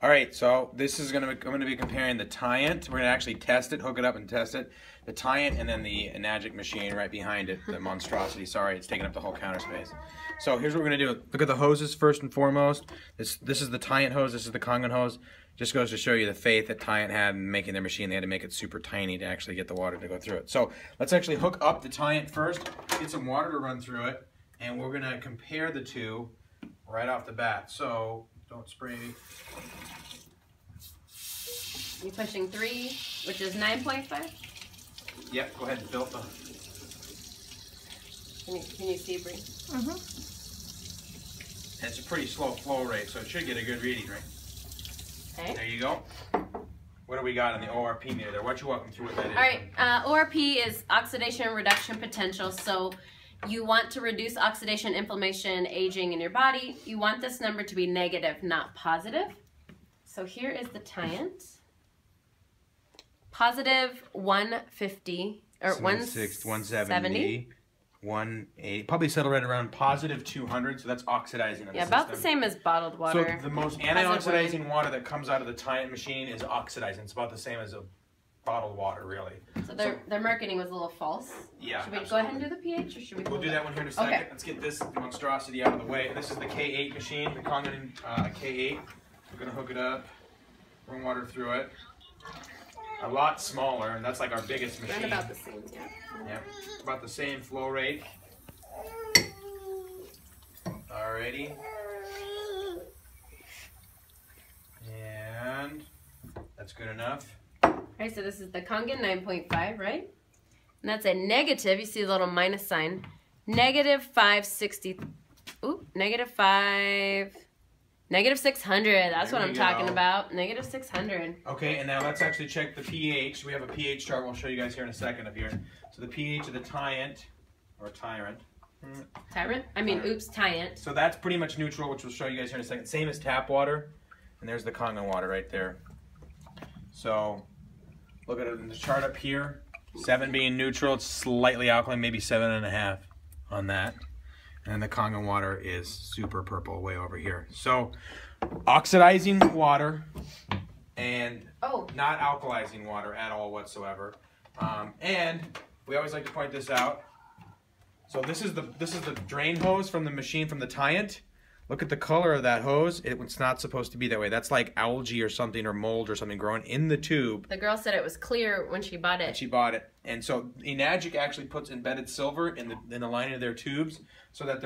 All right, so this is I'm gonna be comparing the Tyent. We're gonna actually test it, hook it up and test it. The Tyent and then the Enagic machine right behind it, the monstrosity. Sorry, it's taking up the whole counter space. So here's what we're gonna do. Look at the hoses first and foremost. This is the Tyent hose. This is the Kangen hose. Just goes to show you the faith that Tyent had in making their machine. They had to make it super tiny to actually get the water to go through it. So let's actually hook up the Tyent first, get some water to run through it, and we're gonna compare the two right off the bat. So don't spray me. You're pushing 3, which is 9.5? Yep, go ahead and fill it. Can you see, Bree? Mm-hmm. It's a pretty slow flow rate, so it should get a good reading, right? Okay. There you go. What do we got on the ORP meter there? Why don't you walk them through what that is? All right, ORP is oxidation reduction potential. So you want to reduce oxidation, inflammation, aging in your body. You want this number to be negative, not positive. So here is the Tyent. Positive 150 or 170. 180, probably settle right around positive 200, so that's oxidizing in the system. About the same as bottled water. So the most anti-oxidizing water that comes out of the Tyent machine is oxidizing. It's about the same as a bottled water, really. So their marketing was a little false. Yeah. Should we go ahead and do the pH, or should we? We'll do that one here in a second. Okay. Let's get this monstrosity out of the way. This is the K8 machine, the Kangen K8. We're gonna hook it up, run water through it. A lot smaller, and that's like our biggest machine. Around about the same, yeah. Yep, about the same flow rate. Alrighty. And that's good enough. Alright, so this is the Kangen 9.5, right? And that's a negative, you see the little minus sign. Negative 560, ooh, negative 600, that's what I'm talking about. Negative 600. Okay, and now let's actually check the pH. We have a pH chart we'll show you guys here in a second up here. So the pH of the Tyent, or Tyent. Tyent? I mean, oops, Tyent. So that's pretty much neutral, which we'll show you guys here in a second. Same as tap water. And there's the Kangen water right there. So look at it in the chart up here. 7 being neutral, it's slightly alkaline, maybe 7.5 on that. And the Kangen water is super purple way over here. So oxidizing water and not alkalizing water at all whatsoever. And we always like to point this out. So this is the drain hose from the machine from the Tyent. Look at the color of that hose. It's not supposed to be that way. That's like algae or something, or mold or something growing in the tube. The girl said it was clear when she bought it. When she bought it. And so Enagic actually puts embedded silver in the lining of their tubes so that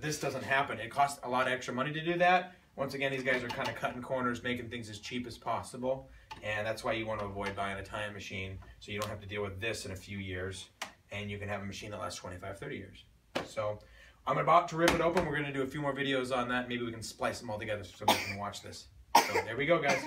this doesn't happen. It costs a lot of extra money to do that. Once again, these guys are kind of cutting corners, making things as cheap as possible. And that's why you want to avoid buying a Tyent machine, so you don't have to deal with this in a few years. And you can have a machine that lasts 25, 30 years. So I'm about to rip it open. We're going to do a few more videos on that. Maybe we can splice them all together so somebody can watch this. So there we go, guys.